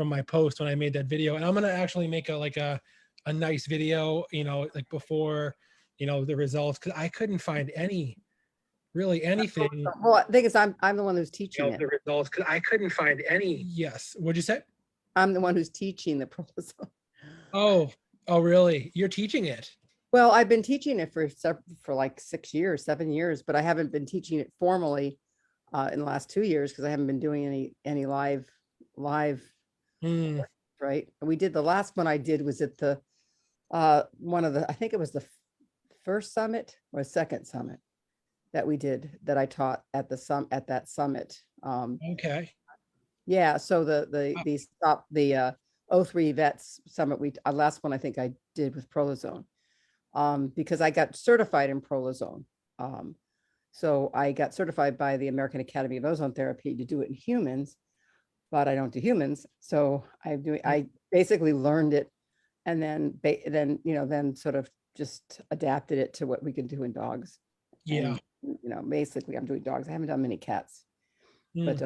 from my post when I made that video. And I'm going to actually make a nice video, like before, the results, because I couldn't find really anything. Well, the thing is, I'm the one who's teaching it. The results, because I couldn't find any. Yes. What'd you say? I'm the one who's teaching the Prolozone. Oh, really? You're teaching it? Well, I've been teaching it for like 6 years, 7 years, but I haven't been teaching it formally in the last 2 years because I haven't been doing any live, right? And we did the last one I did was at the one of the, I think it was the first summit or second summit that we did that I taught at that summit. Okay. Yeah, so the 03 vets summit, last one I think I did with Prolozone, because I got certified in Prolozone. So I got certified by the American Academy of Ozone Therapy to do it in humans, but I don't do humans. So I basically learned it, and then sort of just adapted it to what we can do in dogs. Yeah. And, basically I'm doing dogs. I haven't done many cats, but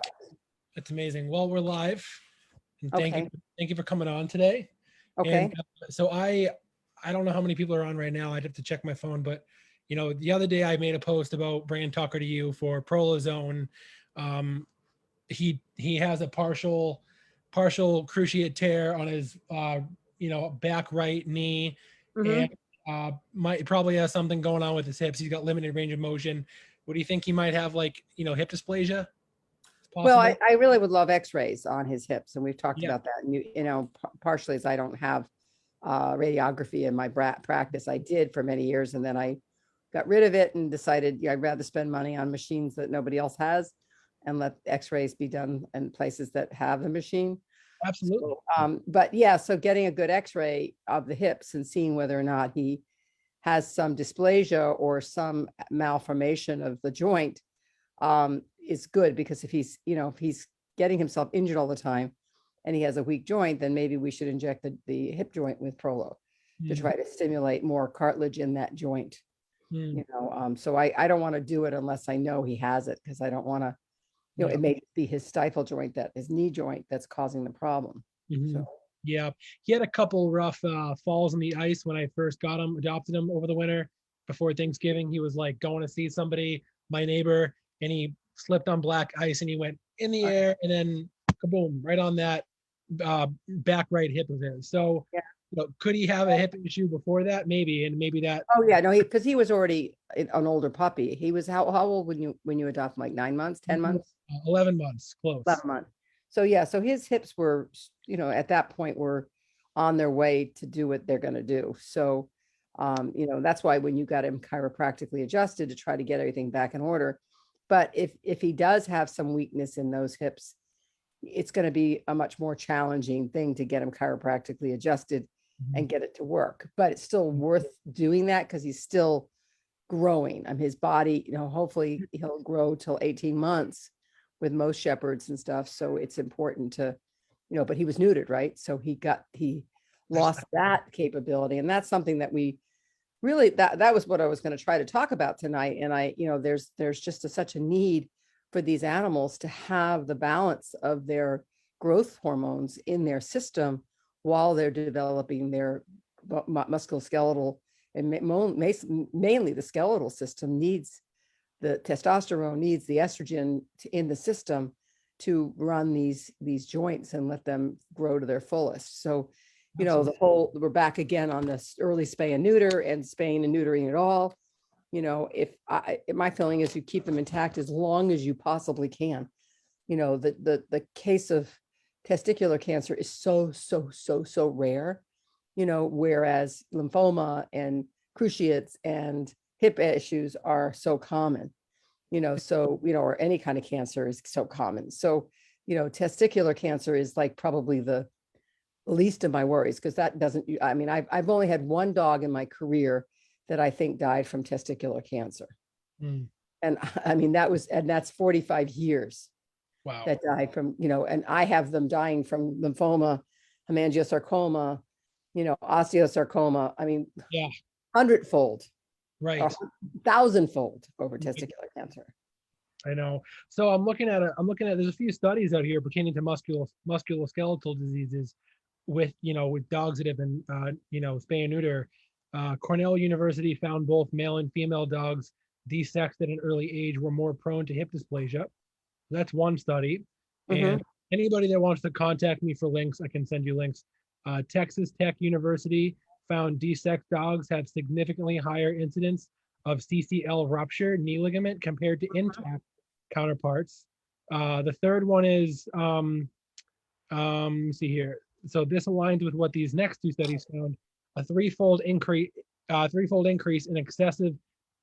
that's amazing. Well, we're live. And okay. Thank you for coming on today. Okay. And so I don't know how many people are on right now. I'd have to check my phone, but the other day I made a post about bringing Tucker to you for Prolozone. He has a partial cruciate tear on his back right knee, and might probably has something going on with his hips. He's got limited range of motion. What do you think he might have, like hip dysplasia? Well, I really would love x-rays on his hips, and we've talked about that. And partially as I don't have radiography in my practice. I did for many years, and then I got rid of it and decided I'd rather spend money on machines that nobody else has and let x-rays be done in places that have the machine. Absolutely. So, but yeah, so getting a good x-ray of the hips and seeing whether or not he has some dysplasia or some malformation of the joint is good, because if he's getting himself injured all the time and he has a weak joint, then maybe we should inject the hip joint with Prolo to try to stimulate more cartilage in that joint. So I don't want to do it unless I know he has it, because I don't want to, it may be his stifle joint, his knee joint, that's causing the problem. So yeah, he had a couple rough falls in the ice when I first adopted him over the winter before Thanksgiving. He was like going to see somebody, my neighbor, and he slipped on black ice and he went in the air and then kaboom, right on that back right hip of his. So could he have a hip issue before that? Maybe. And maybe that. Oh yeah, no, because he was already an older puppy. He was how old when you adopt him? Like 9 months, 10 months? 11 months, close. 11 months. So yeah, so his hips were, at that point were on their way to do what they're going to do. So, that's why when you got him chiropractically adjusted to try to get everything back in order. But if he does have some weakness in those hips, it's going to be a much more challenging thing to get him chiropractically adjusted and get it to work. But it's still worth doing that because he's still growing. His body, hopefully he'll grow till 18 months with most shepherds and stuff. So it's important to, but he was neutered, right? So he lost that capability. And that's something that we really, that was what I was going to try to talk about tonight. And there's just such a need for these animals to have the balance of their growth hormones in their system while they're developing their musculoskeletal, and mainly the skeletal system needs the testosterone, needs the estrogen in the system to run these joints and let them grow to their fullest. So, we're back again on this early spay and neuter and spaying and neutering it all. My feeling is you keep them intact as long as you possibly can. The case of testicular cancer is so rare, whereas lymphoma and cruciates and hip issues are so common, or any kind of cancer is so common. So, testicular cancer is like probably the least of my worries, because that doesn't, I've only had one dog in my career that I think died from testicular cancer. And that's 45 years. Wow. That died from, and I have them dying from lymphoma, hemangiosarcoma, osteosarcoma. 100-fold, right? 1,000-fold over testicular cancer. I know. So I'm looking at there's a few studies out here pertaining to musculoskeletal diseases with, with dogs that have been, spay and neuter. Cornell University found both male and female dogs desexed at an early age were more prone to hip dysplasia. That's one study. And Mhm. anybody that wants to contact me for links, I can send you links. Texas Tech University found desexed dogs have significantly higher incidence of CCL rupture knee ligament compared to intact counterparts. The third one is, see here. So this aligns with what these next two studies found: a threefold increase in excessive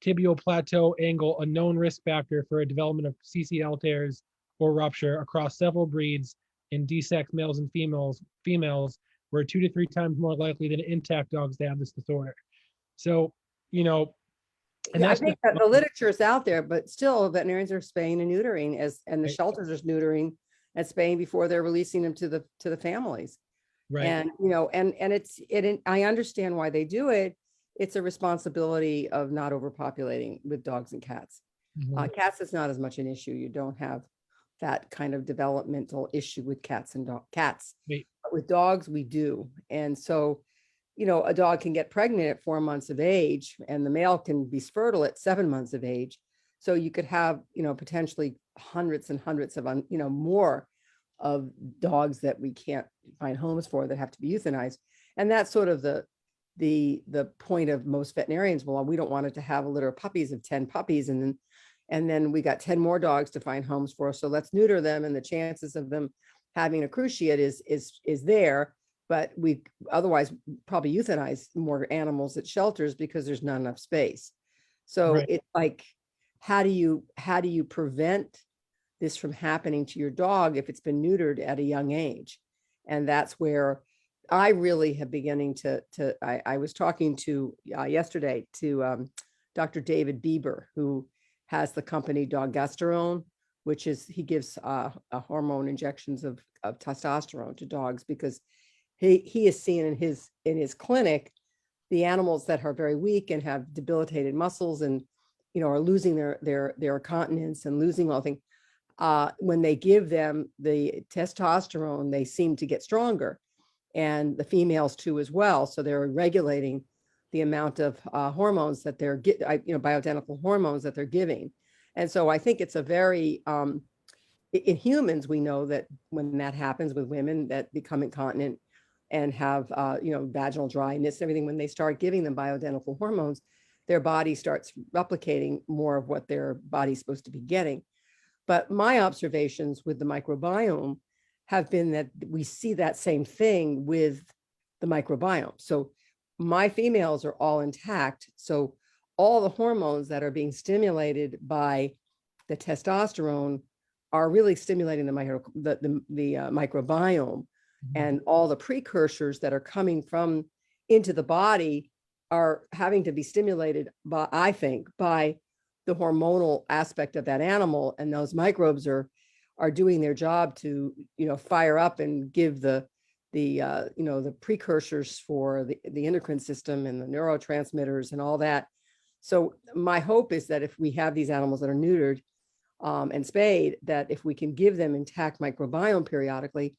tibial plateau angle, a known risk factor for a development of CCL tears or rupture across several breeds in desexed males and females were 2 to 3 times more likely than intact dogs to have this disorder. So, you know, and Yeah, I that's just think that the literature is out there, but still veterinarians are spaying and neutering and the right, shelters are neutering and spaying before they're releasing them to the families. right. And, and I understand why they do it. It's a responsibility of not overpopulating with dogs and cats. Mhm. Cats is not as much an issue. You don't have that kind of developmental issue with cats. Wait, But with dogs, we do. And so, a dog can get pregnant at 4 months of age, and the male can be fertile at 7 months of age. So you could have, potentially hundreds and hundreds of, more of dogs that we can't find homes for that have to be euthanized. And that's sort of the point of most veterinarians. Well, we don't want it to have a litter of puppies of 10 puppies, and then we got 10 more dogs to find homes for. So let's neuter them, and the chances of them having a cruciate is there. But we otherwise probably euthanize more animals at shelters because there's not enough space. So right. it's like, how do you prevent this from happening to your dog if it's been neutered at a young age? And that's where I really have beginning I was talking to yesterday to Dr. David Bieber, who has the company Doggesterone, which is he gives a hormone injections of testosterone to dogs because he is seeing in his clinic the animals that are very weak and have debilitated muscles and are losing their continence and losing all things. When they give them the testosterone, they seem to get stronger, and the females too as well. So they're regulating the amount of hormones that they're bioidentical hormones that they're giving. And so I think it's a very in humans, we know that when that happens with women that become incontinent and have vaginal dryness and everything, when they start giving them bioidentical hormones, their body starts replicating more of what their body's supposed to be getting. But my observations with the microbiome have been that we see that same thing with the microbiome. So my females are all intact. So all the hormones that are being stimulated by the testosterone are really stimulating the microbiome, Mhm. and all the precursors that are coming from into the body are having to be stimulated by, I think, by the hormonal aspect of that animal, and those microbes are doing their job to fire up and give the precursors for the endocrine system and the neurotransmitters and all that. So my hope is that if we have these animals that are neutered and spayed, that if we can give them intact microbiome periodically,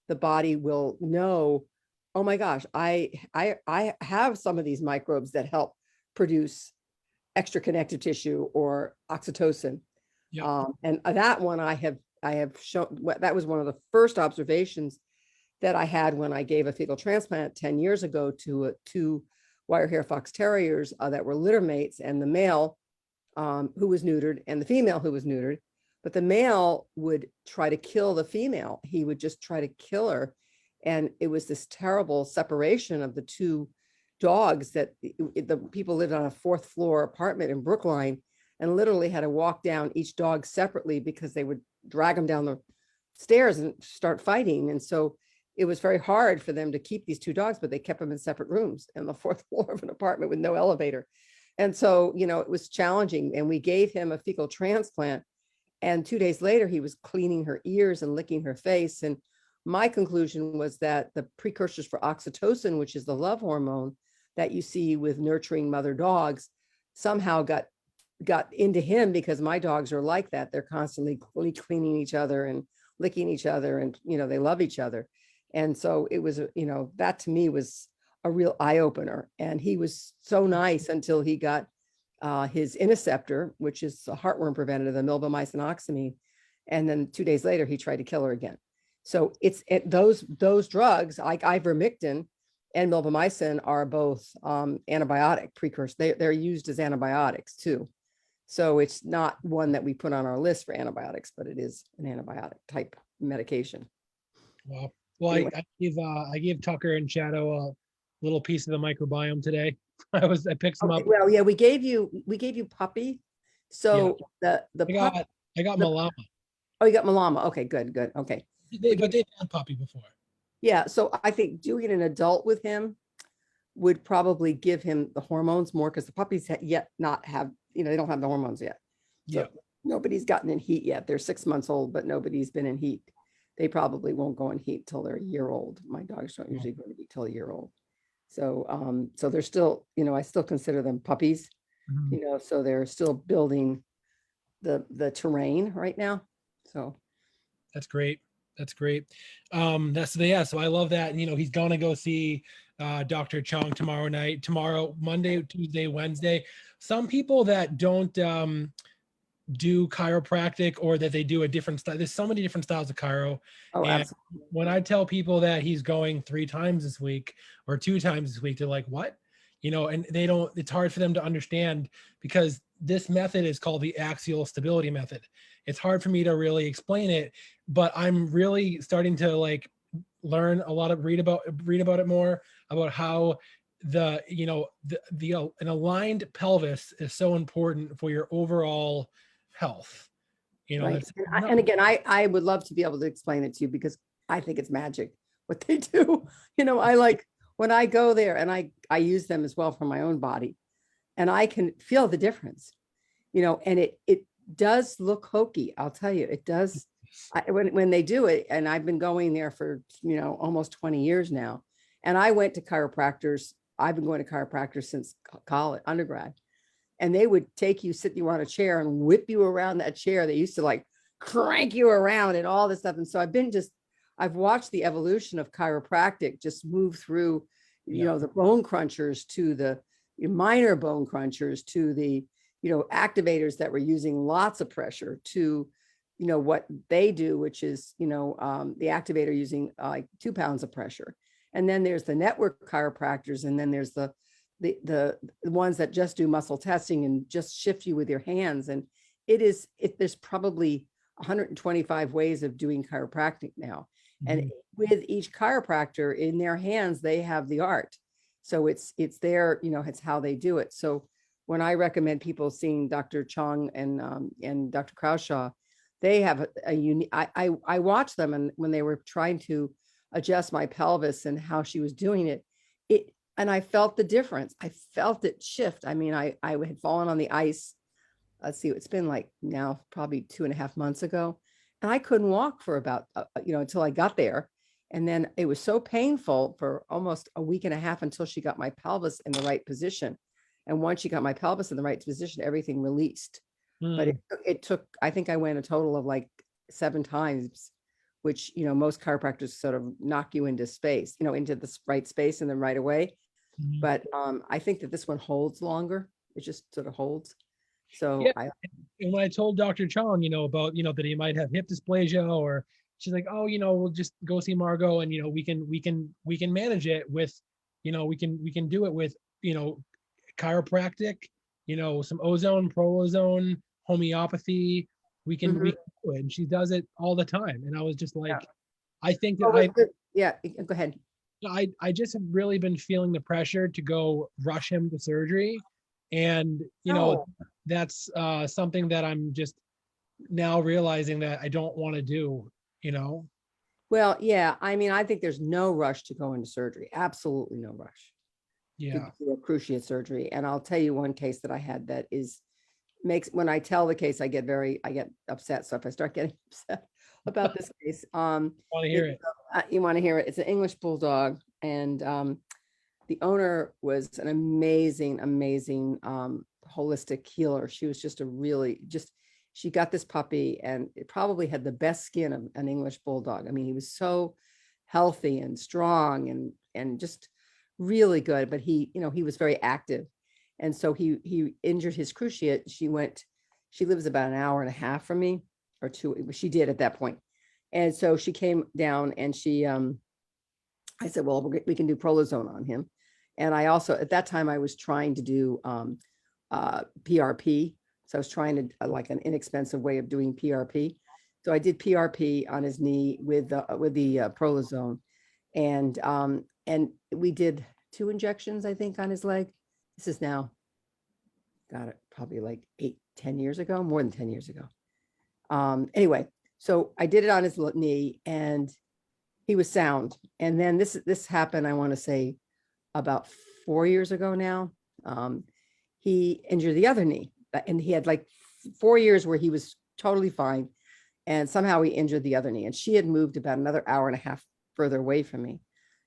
the body will know, oh my gosh, I have some of these microbes that help produce extra connective tissue or oxytocin. Yep. And that one I have shown, that was one of the first observations that I had when I gave a fecal transplant 10 years ago to two wire hair fox terriers that were litter mates, and the male who was neutered and the female who was neutered. But the male would try to kill the female. He would just try to kill her. And it was this terrible separation of the two dogs that the people lived on a 4th floor apartment in Brookline and literally had to walk down each dog separately because they would drag them down the stairs and start fighting. And so it was very hard for them to keep these two dogs, but they kept them in separate rooms on the 4th floor of an apartment with no elevator. And so, it was challenging, and we gave him a fecal transplant. And 2 days later, he was cleaning her ears and licking her face. And my conclusion was that the precursors for oxytocin, which is the love hormone that you see with nurturing mother dogs, somehow got got into him because my dogs are like that. They're constantly cleaning each other and licking each other, and they love each other. And so it was, that to me was a real eye opener. And he was so nice until he got his Interceptor, which is a heartworm preventative, the milbemycin oxamine. And then 2 days later, he tried to kill her again. So those drugs like ivermectin and milbemycin are both antibiotic precursors. They're used as antibiotics too. So it's not one that we put on our list for antibiotics, but it is an antibiotic type medication. Wow. Well, Anyway. I gave Tucker and Shadow a little piece of the microbiome today. I picked some Okay, up. well, yeah, we gave you puppy. So the I got the Malama. oh, you got Malama. Okay, good. Okay. But they've had puppy before. Yeah, so I think doing an adult with him would probably give him the hormones more, because the puppies yet not have, they don't have the hormones yet. So Yeah. nobody's gotten in heat yet. They're 6 months old, but nobody's been in heat. They probably won't go in heat till they're a year old. My dogs don't usually go to be till a year old. So, so they're still, I still consider them puppies, Mhm. so they're still building the terrain right now. So That's great. That's great. So I love that. And he's gonna go see Dr. Chong tomorrow, Monday, Tuesday, Wednesday. Some people that don't do chiropractic, or that they do a different style. There's so many different styles of chiro. oh, And absolutely. when I tell people that he's going 3 times this week or 2 times this week, they're like, what? And it's hard for them to understand, because this method is called the axial stability method. It's hard for me to really explain it, but I'm really starting to like learn a lot of read about it more, about how an aligned pelvis is so important for your overall health. Right. That's And again, I would love to be able to explain it to you, because I think it's magic what they do. I like when I go there, and I use them as well for my own body, and I can feel the difference, and it does look hokey. I'll tell you, it does. When they do it, and I've been going there for, almost 20 years now. And I went to chiropractors. I've been going to chiropractors since college, undergrad. And they would take you, sit you on a chair and whip you around that chair. They used to like crank you around and all this stuff. And so I've watched the evolution of chiropractic just move through, the bone crunchers to the minor bone crunchers to the, activators that were using lots of pressure to, what they do, which is, the activator using like 2 pounds of pressure. And then there's the network chiropractors. And then there's the ones that just do muscle testing and just shift you with your hands. And there's probably 125 ways of doing chiropractic now. And with each chiropractor in their hands, they have the art. So it's their, it's how they do it. So when I recommend people seeing Dr. Chong and Dr. Kraushaw, they have a unique, I watched them, and when they were trying to adjust my pelvis and how she was doing it, and I felt the difference. I felt it shift. I mean, I had fallen on the ice. Let's see, it's been like now probably 2.5 months ago. And I couldn't walk for about, until I got there. And then it was so painful for almost a week and a half until she got my pelvis in the right position. And once she got my pelvis in the right position, everything released. But it took, I think I went a total of like 7 times, which, most chiropractors sort of knock you into space, into the right space and then right away. But I think that this one holds longer. It just sort of holds. So yeah. And when I told Dr. Chong, about, that he might have hip dysplasia, or she's like, oh, we'll just go see Margo, and, we can manage it with, we can do it with, chiropractic, some ozone, prolozone, homeopathy. We can do it. And she does it all the time. And I was just like, I think that go ahead. I just have really been feeling the pressure to go rush him to surgery. And, that's something that I'm just now realizing that I don't want to do, Well, yeah, I mean, I think there's no rush to go into surgery. Absolutely no rush. Yeah. To do a cruciate surgery. And I'll tell you one case that I had that when I tell the case, I get upset. So if I start getting upset about this case, Want to hear it? You want to hear it? It's an English bulldog, and the owner was an amazing holistic healer. She was just a really she got this puppy, and it probably had the best skin of an English bulldog. I mean, he was so healthy and strong and just really good, but he was very active. And so he injured his cruciate. She lives about an hour and a half from me, or two. She did at that point. And so she came down, and I said, well, we can do Prolozone on him. And I also, at that time, I was trying to do PRP. So I was trying to like an inexpensive way of doing PRP. So I did PRP on his knee with the Prolozone, and we did 2 injections, I think, on his leg. This is now, got it, probably like 8-10 years ago, more than 10 years ago. Anyway, so I did it on his knee, and he was sound. And then this happened, I want to say, about 4 years ago now. He injured the other knee, and he had like 4 years where he was totally fine. And somehow he injured the other knee. And she had moved about another hour and a half further away from me.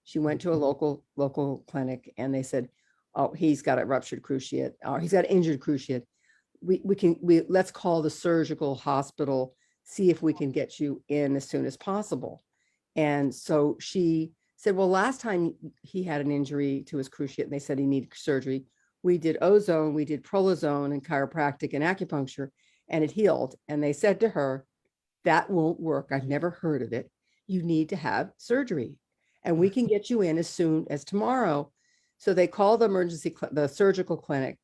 She went to a local clinic, and they said, oh, he's got a ruptured cruciate, or he's got injured cruciate. Let's call the surgical hospital, see if we can get you in as soon as possible. And so she said, well, last time he had an injury to his cruciate and they said he needed surgery, we did ozone, we did Prolozone and chiropractic and acupuncture, and it healed. And they said to her, that won't work. I've never heard of it. You need to have surgery, and we can get you in as soon as tomorrow. So they called the surgical clinic,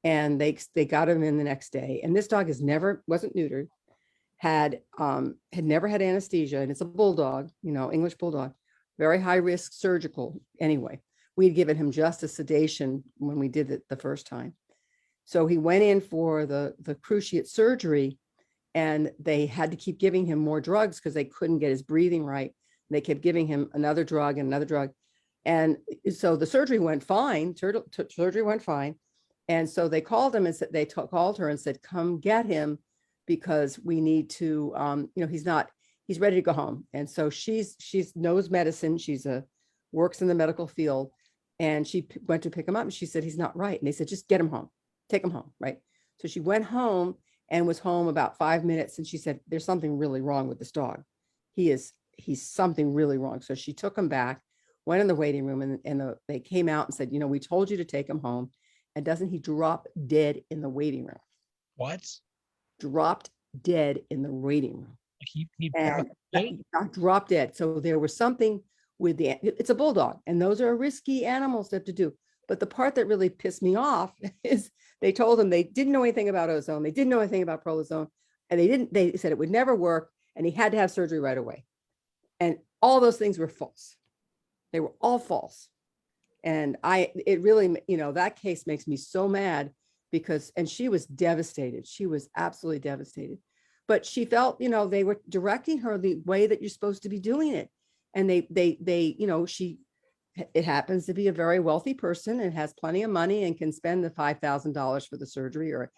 and they got him in the next day. And this dog wasn't neutered, had never had anesthesia, and it's a bulldog, English bulldog, very high risk surgical. Anyway, we'd given him just a sedation when we did it the first time. So he went in for the cruciate surgery, and they had to keep giving him more drugs because they couldn't get his breathing right. They kept giving him another drug and another drug. And so the surgery went fine. Surgery went fine. And so they called him and said, called her and said, come get him, because we need to, he's ready to go home. And so she's knows medicine. Works in the medical field. And she went to pick him up, and she said, he's not right. And they said, just get him home, take him home. Right. So she went home and was home about 5 minutes. And she said, there's something really wrong with this dog. He's something really wrong. So she took him back, went in the waiting room, and they came out and said, we told you to take him home. And doesn't he drop dead in the waiting room? What? Dropped dead in the waiting room. He dropped dead. So there was something with it's a bulldog, and those are risky animals to have to do. But the part that really pissed me off is they told him they didn't know anything about ozone. They didn't know anything about Prolozone, and they said it would never work, and he had to have surgery right away. And all those things were false. They were all false. And it really, that case makes me so mad, because, and she was devastated. She was absolutely devastated, but she felt, they were directing her the way that you're supposed to be doing it. And it happens to be a very wealthy person and has plenty of money and can spend the $5,000 for the surgery, or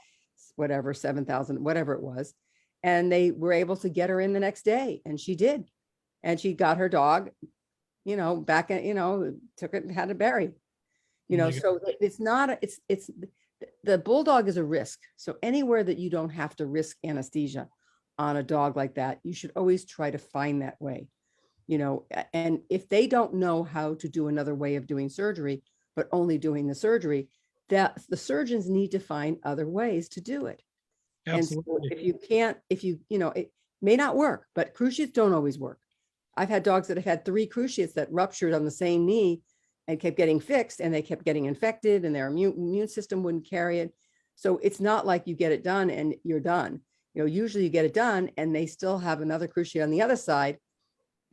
whatever, 7,000, whatever it was. And they were able to get her in the next day, and she did. And she got her dog, back at, took it and had it buried, so it's not, it's the bulldog is a risk. So anywhere that you don't have to risk anesthesia on a dog like that, you should always try to find that way, and if they don't know how to do another way of doing surgery, but only doing the surgery, that the surgeons need to find other ways to do it. Absolutely. And so if you can't, it may not work, but cruciates don't always work. I've had dogs that have had 3 cruciates that ruptured on the same knee and kept getting fixed, and they kept getting infected, and their immune system wouldn't carry it. So it's not like you get it done and you're done. Usually you get it done and they still have another cruciate on the other side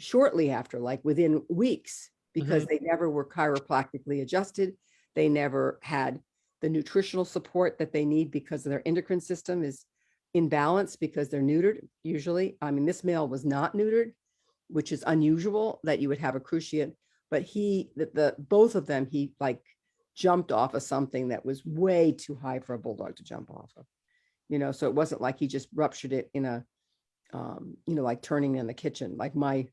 shortly after, like within weeks, because they never were chiropractically adjusted. They never had the nutritional support that they need, because their endocrine system is in balance, because they're neutered usually. I mean, this male was not neutered, which is unusual that you would have a cruciate, but both of them, he like jumped off of something that was way too high for a bulldog to jump off of, so it wasn't like he just ruptured it in a, like turning in the kitchen, like my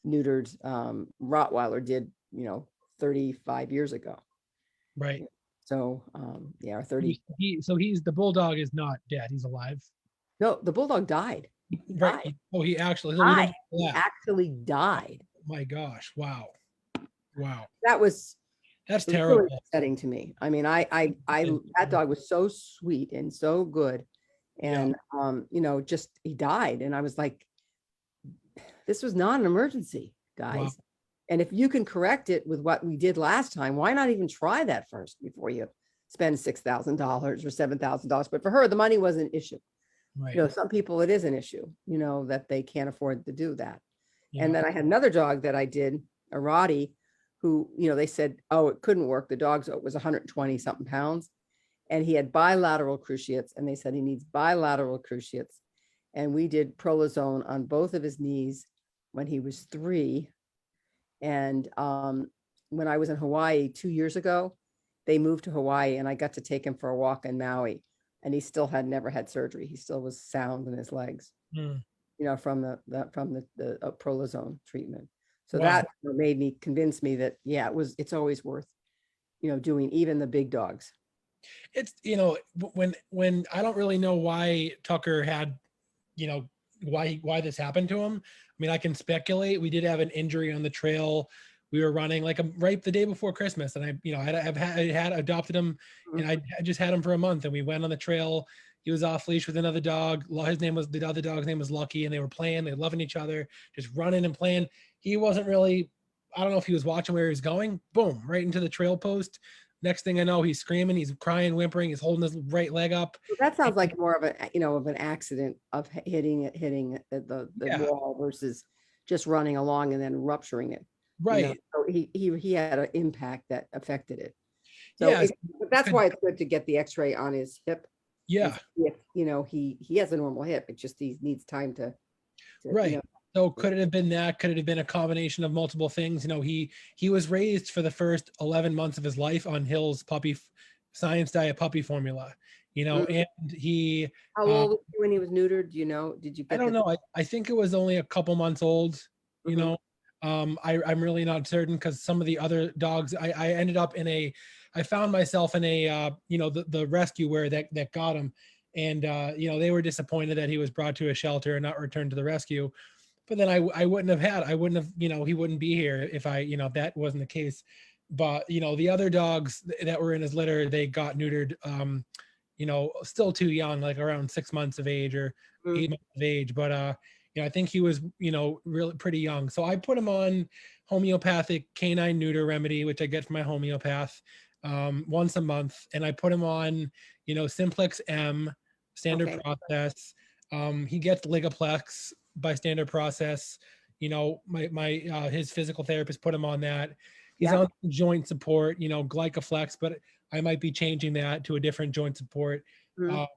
neutered Rottweiler did, 35 years ago. Right. So, yeah, our 30, So he's the bulldog is not dead. He's alive. no, the bulldog died. He Right. died. Oh, he actually. So we don't Died. know He that. actually died. My gosh. Wow. Wow. That was, That's it was really terrible. upsetting to me. I mean, that dog was so sweet and so good. Yeah. And, just, he died. And I was like, this was not an emergency, Wow. guys. And if you can correct it with what we did last time, why not even try that first before you spend $6,000 or $7,000? But for her, the money was an issue. Right. Some people, it is an issue, that they can't afford to do that. Yeah. And then I had another dog that I did, a Rottie, who, they said, oh, it couldn't work. The dog was 120 something pounds. And he had bilateral cruciates. And they said he needs bilateral cruciates. And we did Prolozone on both of his knees when he was 3. And when I was in Hawaii 2 years ago, they moved to Hawaii and I got to take him for a walk in Maui. And he still had never had surgery. He still was sound in his legs, Mm. from the Prolozone treatment. So Wow. that convinced me that, yeah, it's always worth, doing even the big dogs. It's, when I don't really know why Tucker had, why this happened to him. I mean, I can speculate. We did have an injury on the trail. We were running like right the day before Christmas, and I had adopted him, and I just had him for a month, and we went on the trail. He was off leash with another dog. The other dog's name was Lucky, and they were playing. They were loving each other, just running and playing. He wasn't really. I don't know if he was watching where he was going. Boom, right into the trail post. Next thing I know, he's screaming, he's crying, whimpering, he's holding his right leg up. That sounds like more of an accident of hitting the Yeah. wall versus just running along and then rupturing it. Right. So he had an impact that affected it. So Yeah. that's why it's good to get the X-ray on his hip. Yeah. If he has a normal hip, it just he needs time to right. So could it have been that? Could it have been a combination of multiple things? He was raised for the first 11 months of his life on Hill's science diet puppy formula, and he. How old was he when he was neutered? Did you get I don't know. I think it was only a couple months old, I'm really not certain because some of the other dogs, I ended up I found myself in the rescue where that got him. And, they were disappointed that he was brought to a shelter and not returned to the rescue. But then I wouldn't have, he wouldn't be here if if that wasn't the case. But, the other dogs that were in his litter, they got neutered, still too young, like around 6 months of age or 8 months of age. But, I think he was, really pretty young. So I put him on homeopathic canine neuter remedy, which I get from my homeopath once a month. And I put him on, Simplex M, standard process. He gets Ligaplex by standard process. His physical therapist put him on that. He's on joint support, Glycoflex, but I might be changing that to a different joint support. So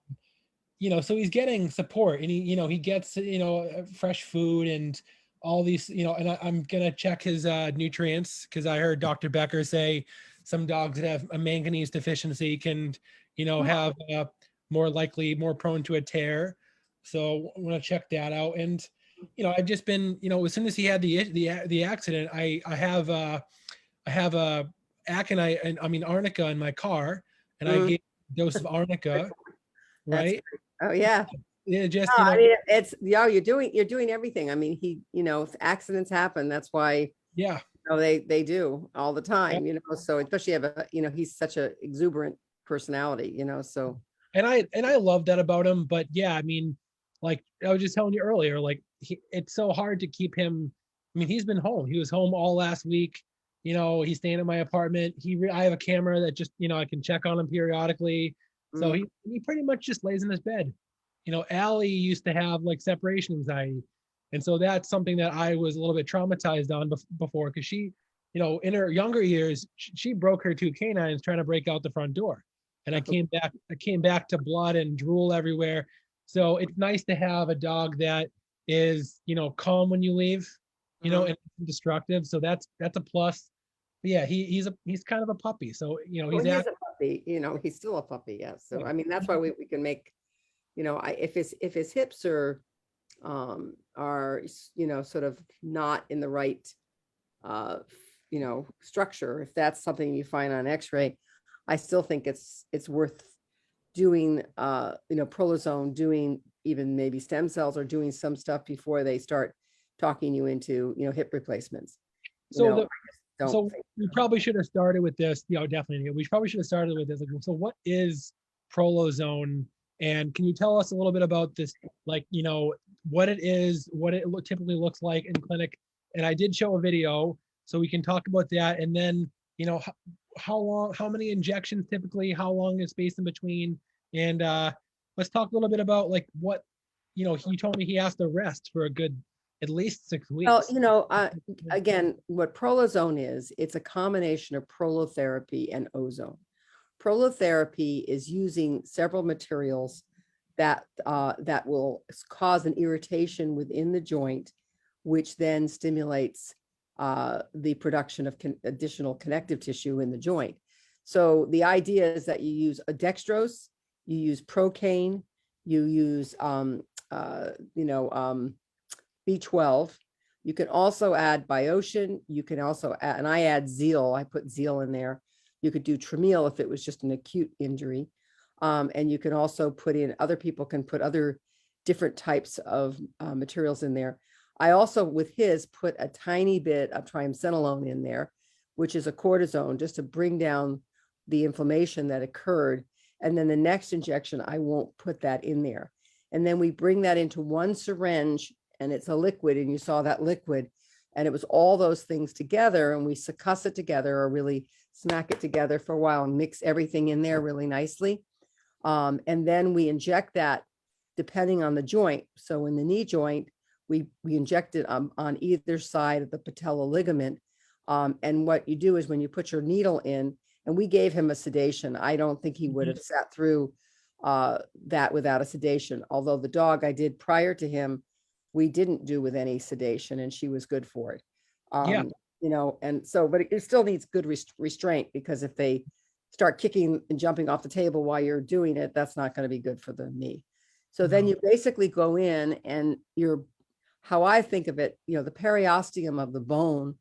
he's getting support, and he gets, fresh food and all these, and I'm going to check his nutrients because I heard Dr. Becker say some dogs that have a manganese deficiency can, have more prone to a tear. So I'm going to check that out. And, I've just been, as soon as he had the accident, I have arnica in my car, and I gave a dose of arnica. Right. Oh yeah. Yeah. Just, it's, you're doing everything. I mean, accidents happen. That's why, yeah, they do all the time, so especially he's such a exuberant personality, so. And I love that about him, but yeah, I mean, like I was just telling you earlier, like it's so hard to keep him. I mean, he's been home. He was home all last week. He's staying at my apartment. I have a camera that just, I can check on him periodically. So he pretty much just lays in his bed. Allie used to have like separation anxiety. And so that's something that I was a little bit traumatized on before because she, in her younger years, she broke her 2 canines trying to break out the front door. And I came back to blood and drool everywhere. So it's nice to have a dog that is, calm when you leave, and destructive. So that's a plus. But yeah, he's kind of a puppy. So, he's a puppy, he's still a puppy. Yeah. So, I mean, that's why we can make, if his hips are sort of not in the right, structure, if that's something you find on x-ray, I still think it's worth doing, prolozone, doing even maybe stem cells, or doing some stuff before they start talking you into, hip replacements. So I just don't so think. we probably should have started with this. Definitely. We probably should have started with this. Like, so what is prolozone? And can you tell us a little bit about this, like, what it is, what it typically looks like in clinic? And I did show a video, so we can talk about that. And then, how long, how many injections typically, how long is space in between? And let's talk a little bit about like what, he told me he has to rest for a good at least 6 weeks. Well, again, what prolozone is, it's a combination of prolotherapy and ozone. Prolotherapy is using several materials that will cause an irritation within the joint, which then stimulates the production of additional connective tissue in the joint. So the idea is that you use a dextrose, you use procaine, you use B12. You can also add biotin. You can also add, and I add zeal. I put zeal in there. You could do Tramiel if it was just an acute injury. And you can also put in, other people can put other different types of materials in there. I also, with his, put a tiny bit of triamcinolone in there, which is a cortisone, just to bring down the inflammation that occurred. And then the next injection, I won't put that in there. And then we bring that into one syringe, and it's a liquid, and you saw that liquid, and it was all those things together, and we succuss it together, or really smack it together for a while and mix everything in there really nicely. And then we inject that depending on the joint. So in the knee joint, we inject it on either side of the patella ligament. And what you do is when you put your needle in, and we gave him a sedation. I don't think he would have sat through that without a sedation. Although the dog I did prior to him, we didn't do with any sedation, and she was good for it. Yeah. And so, but it still needs good restraint, because if they start kicking and jumping off the table while you're doing it, that's not going to be good for the knee. So then you basically go in, and how I think of it, the periosteum of the bone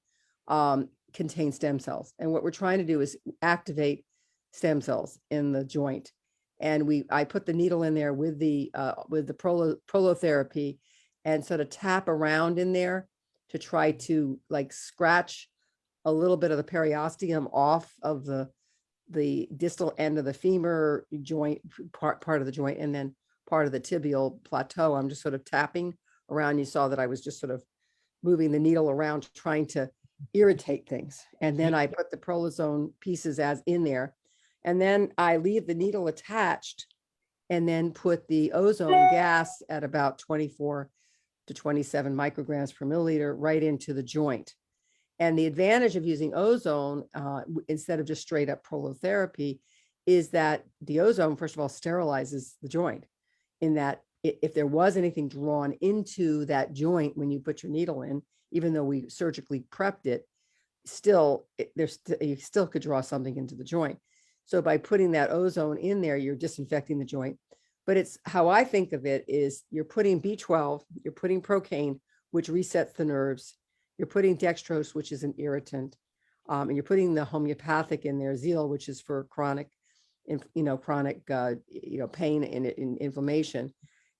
contains stem cells. And what we're trying to do is activate stem cells in the joint. And I put the needle in there with the prolotherapy, and sort of tap around in there to try to like scratch a little bit of the periosteum off of the distal end of the femur joint, part of the joint, and then part of the tibial plateau. I'm just sort of tapping around. You saw that I was just sort of moving the needle around, trying to irritate things. And then I put the prolozone pieces as in there. And then I leave the needle attached, and then put the ozone gas at about 24 to 27 micrograms per milliliter right into the joint. And the advantage of using ozone instead of just straight up prolotherapy is that the ozone, first of all, sterilizes the joint, in that if there was anything drawn into that joint when you put your needle in, even though we surgically prepped it, you still could draw something into the joint. So by putting that ozone in there, you're disinfecting the joint. But it's how I think of it is you're putting B12, you're putting procaine, which resets the nerves. You're putting dextrose, which is an irritant. And you're putting the homeopathic in there, zeal, which is for chronic pain and inflammation.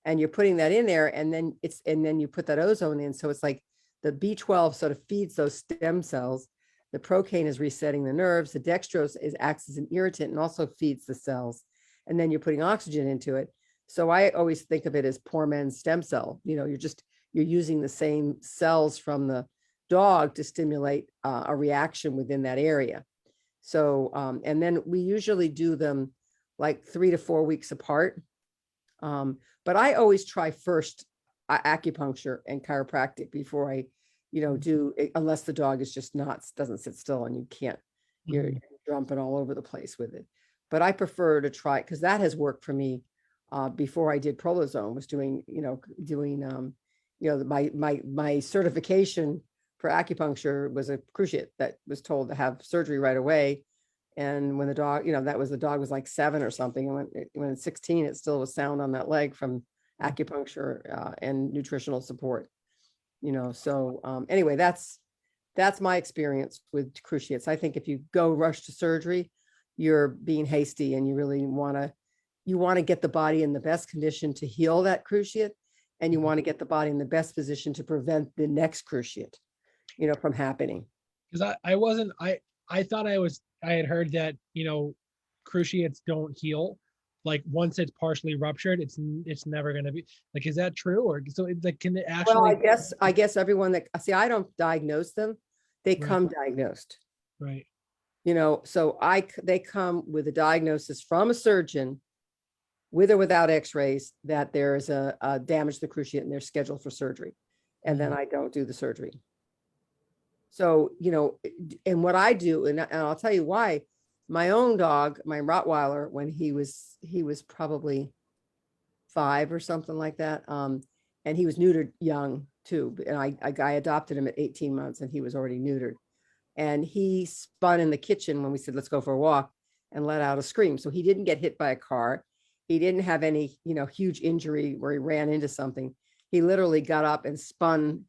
And you're putting that in there, and then you put that ozone in. So it's like the B12 sort of feeds those stem cells. The procaine is resetting the nerves. The dextrose acts as an irritant and also feeds the cells. And then you're putting oxygen into it. So I always think of it as poor man's stem cell. You're using the same cells from the dog to stimulate a reaction within that area. So, and then we usually do them like 3 to 4 weeks apart. But I always try first acupuncture and chiropractic before I, do, unless the dog is just doesn't sit still and you can't, you're jumping all over the place with it. But I prefer to try, because that has worked for me before I did prolozone, was doing my certification for acupuncture was a cruciate that was told to have surgery right away. And when the dog, the dog was like 7 or something. And when it's 16, it still was sound on that leg from acupuncture and nutritional support. So anyway, that's my experience with cruciates. I think if you go rush to surgery, you're being hasty and you really you want to get the body in the best condition to heal that cruciate, and you want to get the body in the best position to prevent the next cruciate, from happening. Because I thought I had heard that, cruciates don't heal. Like once it's partially ruptured, it's never going to be like, is that true? Or so it's like, can it Well, actually? I guess everyone that see, I don't diagnose them. They Right. come diagnosed, Right. so they come with a diagnosis from a surgeon with or without x-rays that there is a damage to the cruciate and they're scheduled for surgery. And then I don't do the surgery. So, and what I do, and I'll tell you why, my own dog, my Rottweiler, when he was probably 5 or something like that. And he was neutered young too. And I adopted him at 18 months and he was already neutered. And he spun in the kitchen when we said, let's go for a walk, and let out a scream. So he didn't get hit by a car. He didn't have any, huge injury where he ran into something. He literally got up and spun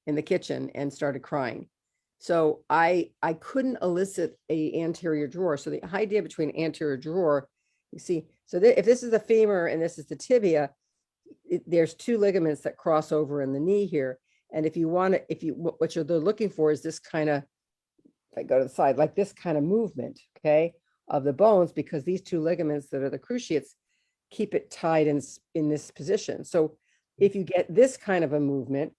in the kitchen and started crying. So I couldn't elicit a anterior drawer. So the idea between anterior drawer, you see, so if this is the femur and this is the tibia, there's 2 ligaments that cross over in the knee here. And if you want to, what they're looking for is this kind of, if I go to the side, like this kind of movement, okay, of the bones, because these 2 ligaments that are the cruciates keep it tied in this position. So if you get this kind of a movement,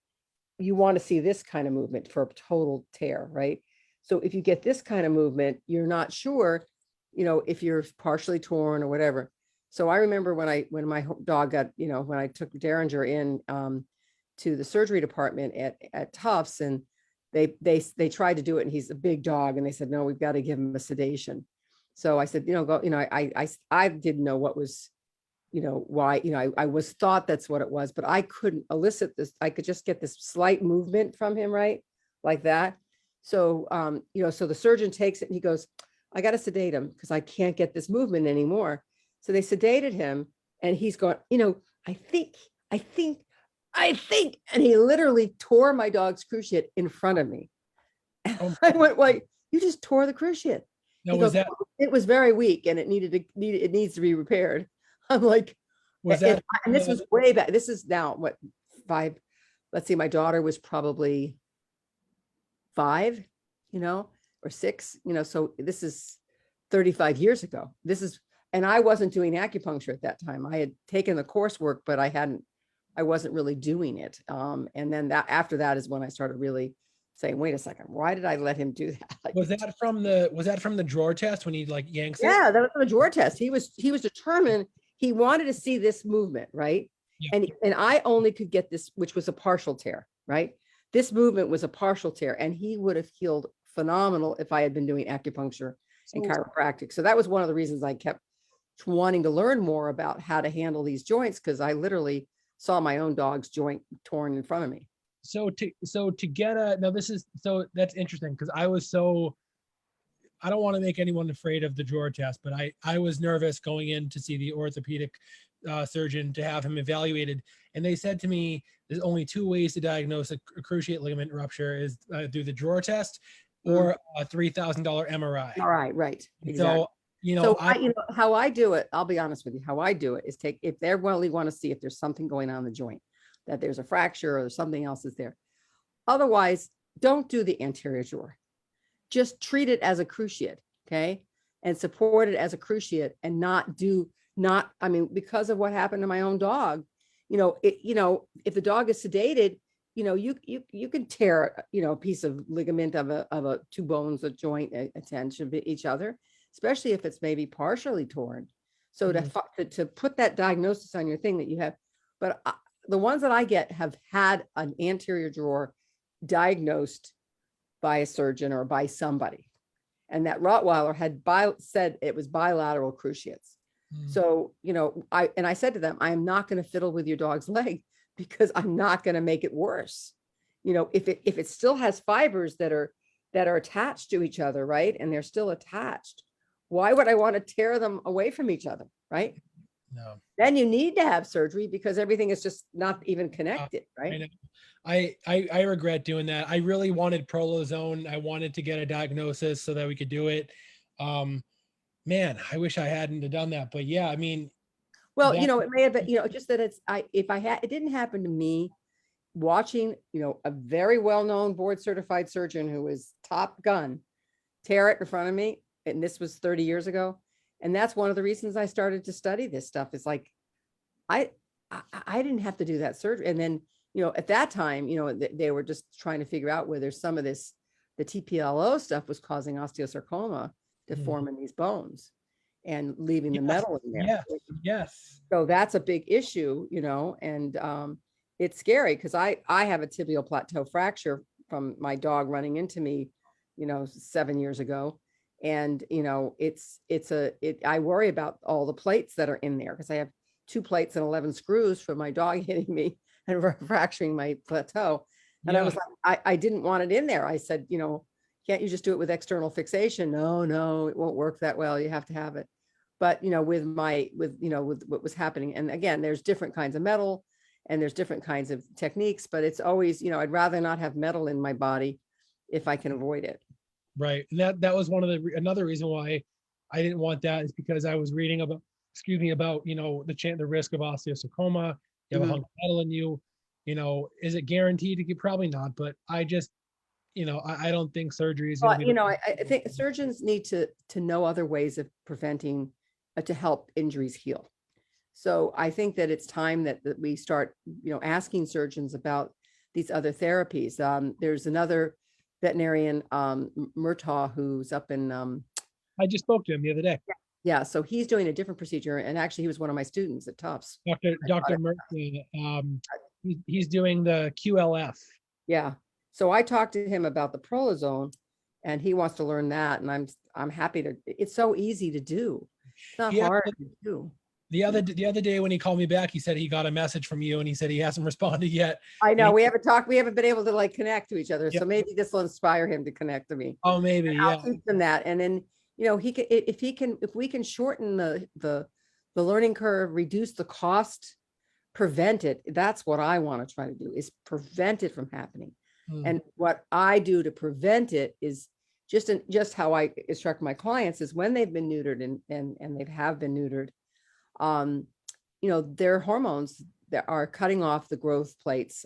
you want to see this kind of movement for a total tear, right? So if you get this kind of movement, you're not sure, if you're partially torn or whatever. So I remember when my dog got, when I took Derringer in to the surgery department at Tufts, and they tried to do it, and he's a big dog, and they said, no, we've got to give him a sedation. So I said, go, I didn't know what was, why, I was thought that's what it was, but I couldn't elicit this. I could just get this slight movement from him, right? Like that. So, so the surgeon takes it and he goes, I got to sedate him because I can't get this movement anymore. So they sedated him and he's going, I think, and he literally tore my dog's cruciate in front of me. Oh. I went, wait, you just tore the cruciate. Now, was that? It was very weak and it needs to be repaired. I'm like, was that? And this was way back. This is now what, 5? Let's see, my daughter was probably 5, or 6, so this is 35 years ago. And I wasn't doing acupuncture at that time. I had taken the coursework, but I wasn't really doing it. And then after that is when I started really saying, wait a second, why did I let him do that? Was that from the drawer test when he yanks it? Yeah, that was from the drawer test. He was determined. He wanted to see this movement, right? Yeah. And I only could get this, which was a partial tear, right? This movement was a partial tear, and he would have healed phenomenal if I had been doing acupuncture and chiropractic. So that was one of the reasons I kept wanting to learn more about how to handle these joints, because I literally saw my own dog's joint torn in front of me. So to get that's interesting, because I don't want to make anyone afraid of the drawer test, but I was nervous going in to see the orthopedic surgeon to have him evaluated. And they said to me, there's only 2 ways to diagnose a cruciate ligament rupture, is through the drawer test or a $3,000 MRI. All right. Right. Exactly. So, how I do it, I'll be honest with you, how I do it is if they really want to see if there's something going on in the joint, that there's a fracture or something else is there. Otherwise, don't do the anterior drawer. Just treat it as a cruciate, okay? And support it as a cruciate, and because of what happened to my own dog, if the dog is sedated, you can tear, a piece of ligament of a 2 bones, a joint, attention to each other, especially if it's maybe partially torn. So to put that diagnosis on your thing that you have, but the ones that I get have had an anterior drawer diagnosed by a surgeon or by somebody. And that Rottweiler had said it was bilateral cruciates. So, I said to them, I am not going to fiddle with your dog's leg, because I'm not going to make it worse. If it still has fibers that are attached to each other, right? And they're still attached, why would I want to tear them away from each other, right? No. Then you need to have surgery because everything is just not even connected, right? I regret doing that. I really wanted Prolozone. I wanted to get a diagnosis so that we could do it. man, I wish I hadn't have done that. But yeah, I mean, Well, that, it may have been, just that it didn't happen to me, watching, a very well-known board certified surgeon who was top gun tear it in front of me. And this was 30 years ago. And that's one of the reasons I started to study this stuff. Is like, I, I didn't have to do that surgery. And then, at that time, they were just trying to figure out whether some of this, the TPLO stuff was causing osteosarcoma to form in these bones and leaving the metal in there. yes, yes. So that's a big issue, and it's scary because I have a tibial plateau fracture from my dog running into me, 7 years ago. And, I worry about all the plates that are in there because I have 2 plates and 11 screws from my dog hitting me and fracturing my plateau. And I was like, I didn't want it in there. I said, can't you just do it with external fixation? No, it won't work that well. You have to have it. But, with what was happening. And again, there's different kinds of metal and there's different kinds of techniques, but it's always, I'd rather not have metal in my body if I can avoid it. Right. And that was another reason why I didn't want that, is because I was reading about, the risk of osteosarcoma. You have a hunk of metal in you, is it guaranteed to get? Probably not, but I just, I don't think surgery is going to be. I think surgeons need to know other ways of preventing, to help injuries heal. So I think that it's time that we start, asking surgeons about these other therapies. There's another veterinarian, Murtaugh, who's up in. I just spoke to him the other day. Yeah, so he's doing a different procedure, and actually, he was one of my students at Tufts. Dr. Murtaugh, he's doing the QLF. Yeah, so I talked to him about the Prolozone, and he wants to learn that, and I'm happy to. It's so easy to do. It's not hard to do. The other day when he called me back, he said he got a message from you and he said he hasn't responded yet. I know, we haven't talked. We haven't been able to connect to each other. So maybe this will inspire him to connect to me. Oh, maybe. I'll teach him that. And then, if we can shorten the learning curve, reduce the cost, prevent it. That's what I want to try to do, is prevent it from happening. And what I do to prevent it is just how I instruct my clients is when they've been neutered and they have been neutered, their hormones that are cutting off the growth plates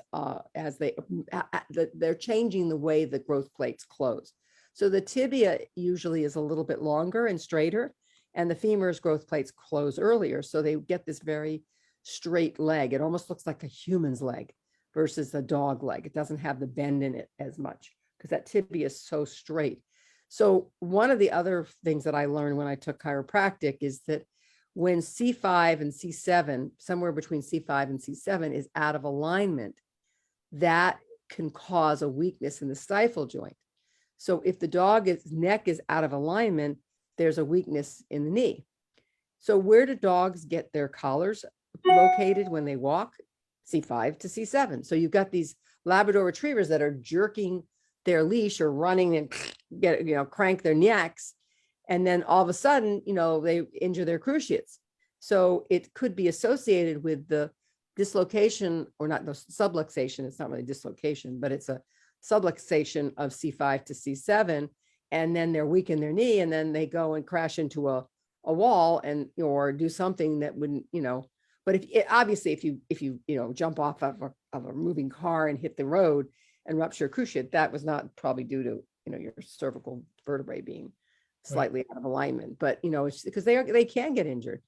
as they're changing the way the growth plates close. So the tibia usually is a little bit longer and straighter, and the femur's growth plates close earlier. So they get this very straight leg. It almost looks like a human's leg versus a dog leg. It doesn't have the bend in it as much because that tibia is so straight. So one of the other things that I learned when I took chiropractic is that when C5 and C7, somewhere between C5 and C7 is out of alignment, that can cause a weakness in the stifle joint. So if the dog's neck is out of alignment, there's a weakness in the knee. So where do dogs get their collars located when they walk? C5 to C7. So you've got these Labrador retrievers that are jerking their leash or running and crank their necks. And then all of a sudden, they injure their cruciates. So it could be associated with the dislocation, or not the subluxation. It's not really dislocation, but it's a subluxation of C5 to C7. And then they're weak in their knee, and then they go and crash into a wall or do something that wouldn't, but if you jump off of a moving car and hit the road and rupture a cruciate, that was not probably due to, your cervical vertebrae being slightly out of alignment, but it's because they can get injured.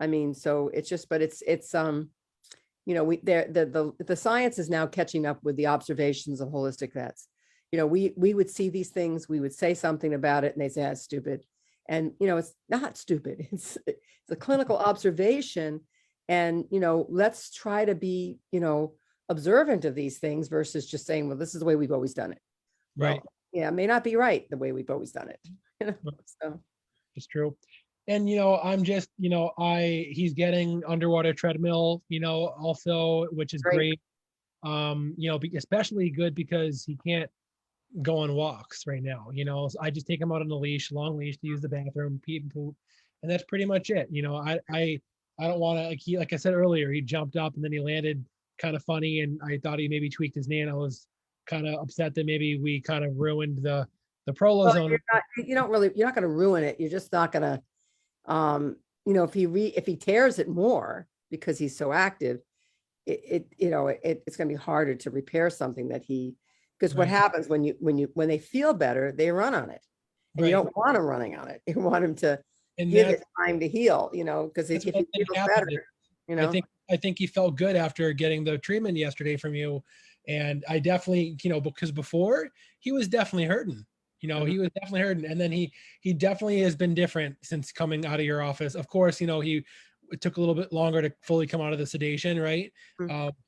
I mean, so it's just, but it's the science is now catching up with the observations of holistic vets. We would see these things, we would say something about it, and they say that's stupid. And it's not stupid. It's a clinical observation. And let's try to be observant of these things versus just saying, well, this is the way we've always done it. Right. Well, yeah, it may not be right the way we've always done it. So it's true. And I'm just, he's getting underwater treadmill, also, which is great. Especially good because he can't go on walks right now. So I just take him out on a leash, long leash, to use the bathroom, pee and poop, and that's pretty much it. I don't want to, like I said earlier, he jumped up and then he landed kind of funny, and I thought he maybe tweaked his knee, and I was kind of upset that maybe we kind of ruined the Prolozone. Well, you're not going to ruin it. You're just not going to, If he tears it more because he's so active, it's going to be harder to repair something because what happens when they feel better, they run on it. And you don't want them running on it. You want them to give it time to heal, because if he feels better, I think he felt good after getting the treatment yesterday from you. And I definitely, because before he was definitely hurting, he was definitely hurting. And then he definitely has been different since coming out of your office. Of course, it took a little bit longer to fully come out of the sedation, right?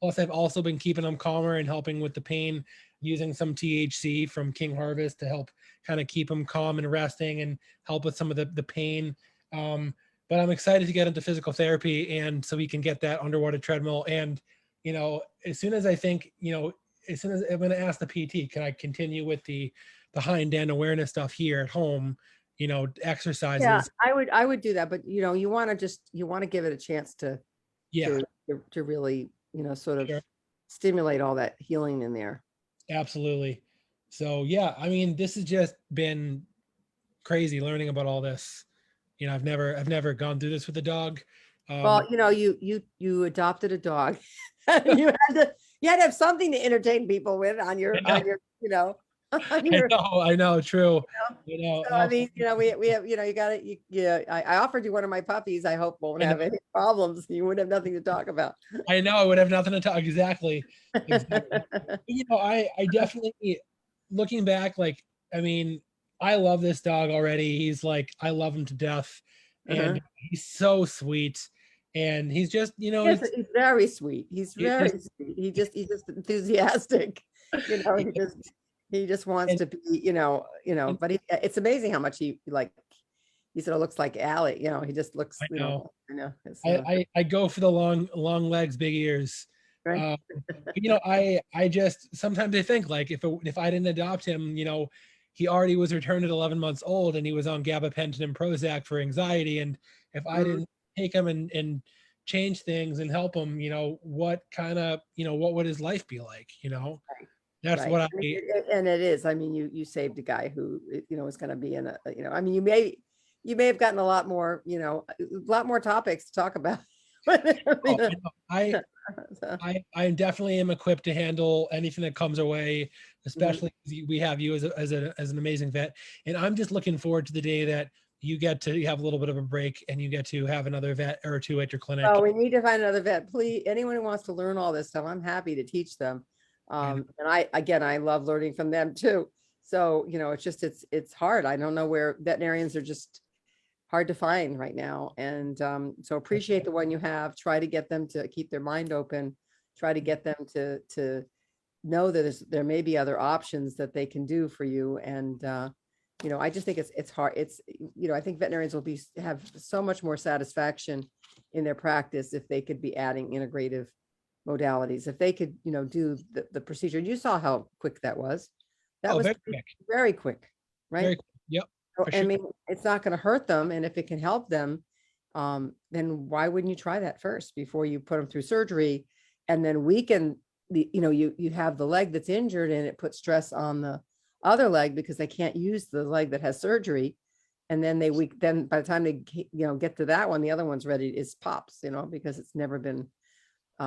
Plus, I've also been keeping him calmer and helping with the pain, using some THC from King Harvest to help kind of keep him calm and resting and help with some of the pain. But I'm excited to get into physical therapy, and so we can get that underwater treadmill. And, as soon as I'm going to ask the PT, can I continue with the hind end awareness stuff here at home, exercises? Yeah, I would do that, but you want to give it a chance to really, sort of stimulate all that healing in there. Absolutely. So yeah, I mean, this has just been crazy learning about all this. I've never gone through this with a dog. Well, you adopted a dog. you had to have something to entertain people with on your I know, true. So, I mean, we have, you got it. I offered you one of my puppies. I hope won't have any problems. You would have nothing to talk about. I know, I would have nothing to talk. Exactly. I definitely, looking back, like, I mean, I love this dog already. He's like, I love him to death, and he's so sweet. And he's just, he's very sweet. He's very sweet. He's just enthusiastic. He just wants to be, but it's amazing how much he sort of looks like Allie, he just looks, I know. I go for the long legs, big ears. Right. I just, sometimes I think, like, if I didn't adopt him, he already was returned at 11 months old and he was on gabapentin and Prozac for anxiety. And if I didn't take him and change things and help him, what kind of, what would his life be like? That's right. what and it is. I mean, you saved a guy who, is going to be in a, I mean, you may have gotten a lot more topics to talk about. I definitely am equipped to handle anything that comes our way, especially we have you as an amazing vet. And I'm just looking forward to the day that you get to have a little bit of a break and you get to have another vet or two at your clinic. Oh, we need to find another vet. Please, anyone who wants to learn all this stuff, I'm happy to teach them. And I love learning from them too. So, it's hard. I don't know where veterinarians are just hard to find right now. And so appreciate the one you have. Try to get them to keep their mind open. Try to get them to know that there may be other options that they can do for you. And, I just think it's hard. I think veterinarians will have so much more satisfaction in their practice if they could be adding integrative modalities. If they could, do the procedure. You saw how quick that was. That was very quick, right? Very quick. Yep. I mean, it's not going to hurt them. And if it can help them, then why wouldn't you try that first before you put them through surgery and then weaken you have the leg that's injured and it puts stress on the other leg because they can't use the leg that has surgery. And then then by the time they, get to that one, the other one's ready, is pops, because it's never been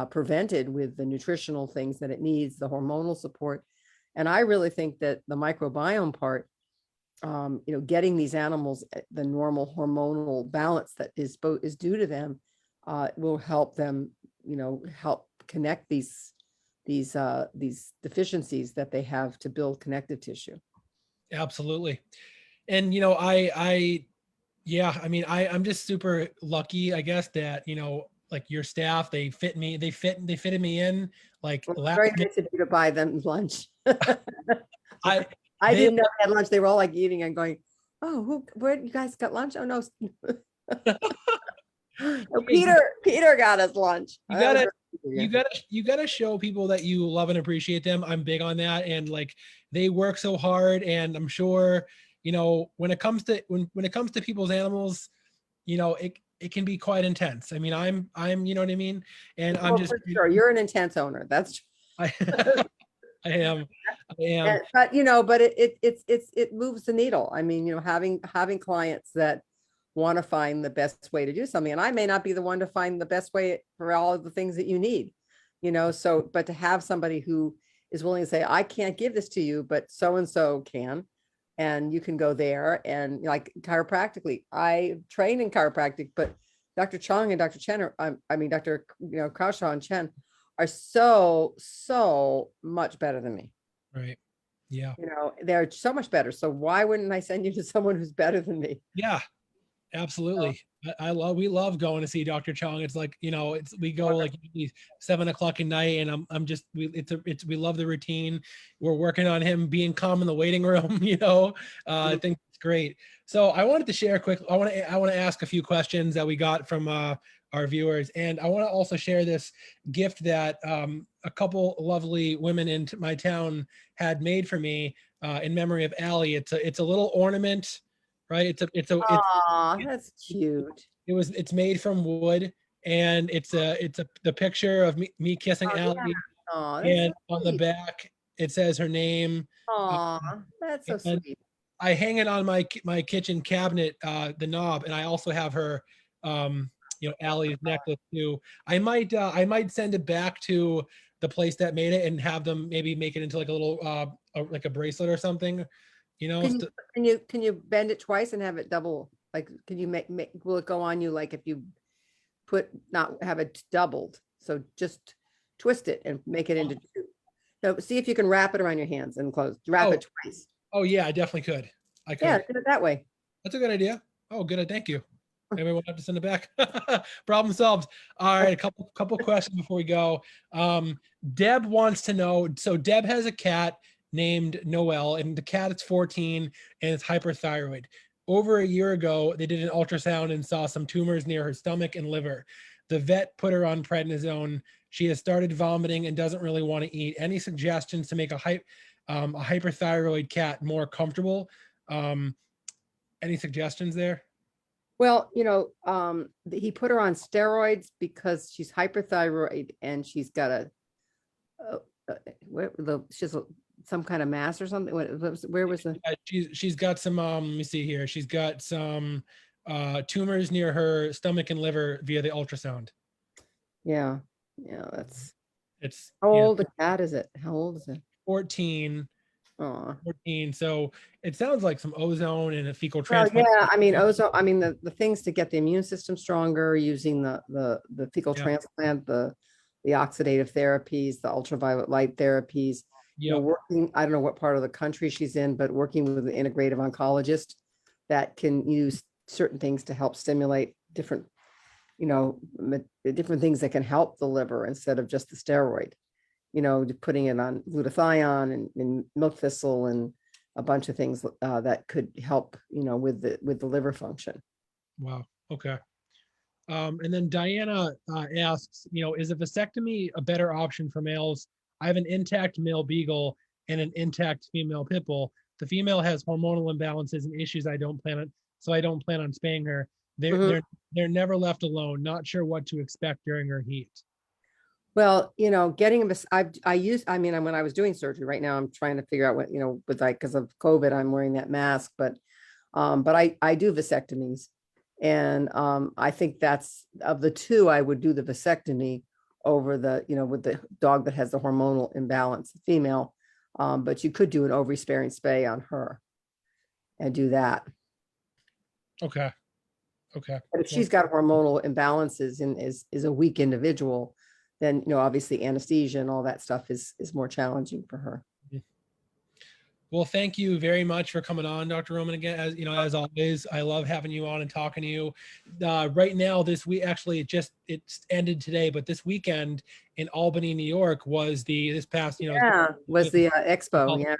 prevented with the nutritional things that it needs, the hormonal support. And I really think that the microbiome part, getting these animals the normal hormonal balance that is due to them, will help them, help connect these deficiencies that they have to build connective tissue. Absolutely. And, I'm just super lucky, I guess, that, like your staff, they fitted me in, like, very nice of you to buy them lunch. I didn't know they had lunch. They were all like eating and going, oh, where you guys got lunch? Oh no. Oh, Peter got us lunch. You gotta show people that you love and appreciate them. I'm big on that. And like, they work so hard, and I'm sure, when it comes to people's animals, it can be quite intense. I mean, I'm, you know what I mean? And I'm just sure you're an intense owner. That's I am. But it moves the needle. I mean, having clients that want to find the best way to do something. And I may not be the one to find the best way for all of the things that you need, so, but to have somebody who is willing to say, I can't give this to you, but so-and-so can, and you can go there. And like chiropractically, I train in chiropractic, but Dr. Chong and Dr. Chen Dr. Kaushaw and Chen are so much better than me. Right. Yeah. They're so much better. So why wouldn't I send you to someone who's better than me? Yeah. Absolutely. We love going to see Dr. Chong. It's like, we go like 7 o'clock at night, and we love the routine. We're working on him being calm in the waiting room, I think it's great. So I wanted to share I want to ask a few questions that we got from our viewers. And I want to also share this gift that a couple lovely women in my town had made for me in memory of Allie. It's a little ornament, right? That's cute. It's made from wood, and it's the picture of me kissing Allie. Yeah. Oh, And so on the back it says her name. That's so sweet. I hang it on my kitchen cabinet, the knob, and I also have her Allie's necklace too. I might send it back to the place that made it and have them maybe make it into like a little like a bracelet or something. Can you bend it twice and have it double? Like, can you will it go on you like if you not have it doubled? So just twist it and make it into two. So see if you can wrap it around your hands and close. Wrap it twice. Oh yeah, I definitely could. I could. Yeah, do it that way. That's a good idea. Oh, good. Thank you. Maybe we'll have to send it back. Problem solved. All right, a couple questions before we go. Deb wants to know. So Deb has a cat named Noel, and the cat is 14 and it's hyperthyroid. Over a year ago, they did an ultrasound and saw some tumors near her stomach and liver. The vet put her on prednisone. She has started vomiting and doesn't really want to eat. Any suggestions to make a hyperthyroid cat more comfortable? Any suggestions there? Well, he put her on steroids because she's hyperthyroid and she's got she's some kind of mass or something. Where was the? She's got some. Let me see here. She's got some tumors near her stomach and liver via the ultrasound. Yeah, it's. How old a cat is it? How old is it? 14. 14. So it sounds like some ozone and a fecal transplant. Yeah, I mean ozone. I mean the things to get the immune system stronger, using the fecal transplant, the oxidative therapies, the ultraviolet light therapies. Working, I don't know what part of the country she's in, but working with an integrative oncologist that can use certain things to help stimulate different things that can help the liver instead of just the steroid. Putting it on glutathione and milk thistle and a bunch of things that could help, with the liver function. Wow. Okay. And then Diana asks, is a vasectomy a better option for males? I have an intact male beagle and an intact female pit bull. The female has hormonal imbalances and issues I don't plan on spaying her. They're never left alone. Not sure what to expect during her heat. Well, getting when I was doing surgery right now, I'm trying to figure out what, because of COVID, I'm wearing that mask, but I do vasectomies. And I think that's, of the two, I would do the vasectomy over the, with the dog that has the hormonal imbalance, female. But you could do an ovary sparing spay on her and do that. Okay. But if she's got hormonal imbalances and is a weak individual, then, obviously anesthesia and all that stuff is more challenging for her. Well, thank you very much for coming on, Dr. Roman. Again, as always, I love having you on and talking to you. Right now, this week, actually, it ended today, but this weekend in Albany, New York was the expo.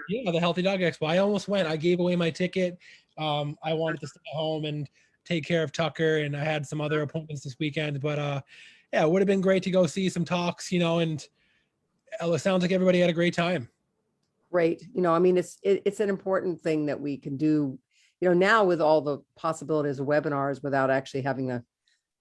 Yeah, the Healthy Dog Expo. I almost went. I gave away my ticket. I wanted to stay home and take care of Tucker, and I had some other appointments this weekend, but yeah, it would have been great to go see some talks, and it sounds like everybody had a great time. Great. It's an important thing that we can do, now with all the possibilities of webinars without actually having a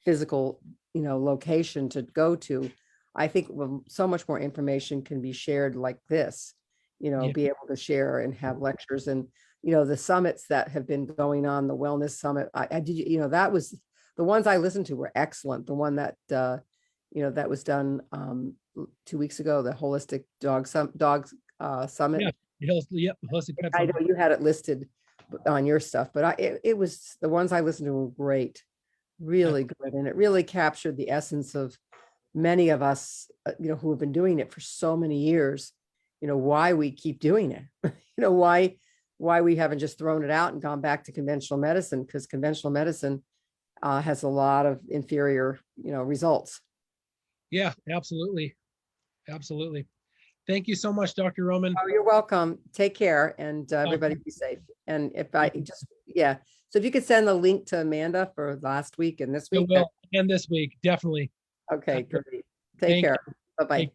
physical, location to go to. I think so much more information can be shared like this, be able to share and have lectures. And the summits that have been going on, the wellness summit, I did, that was, the ones I listened to were excellent. The one that, that was done 2 weeks ago, the holistic dogs summit. Yeah. Yep. Holistic Pet I know Summit. you had it listed on your stuff, but it was, the ones I listened to were great, really good. And it really captured the essence of many of us, who have been doing it for so many years, why we keep doing it, why we haven't just thrown it out and gone back to conventional medicine, because conventional medicine has a lot of inferior, results. Yeah, absolutely. Absolutely. Thank you so much, Dr. Roman. Oh, you're welcome. Take care, and everybody be safe. And if I just, yeah. So if you could send the link to Amanda for last week and this I week. will. And this week, definitely. Okay, great. Take Thank care. you. Bye-bye. Take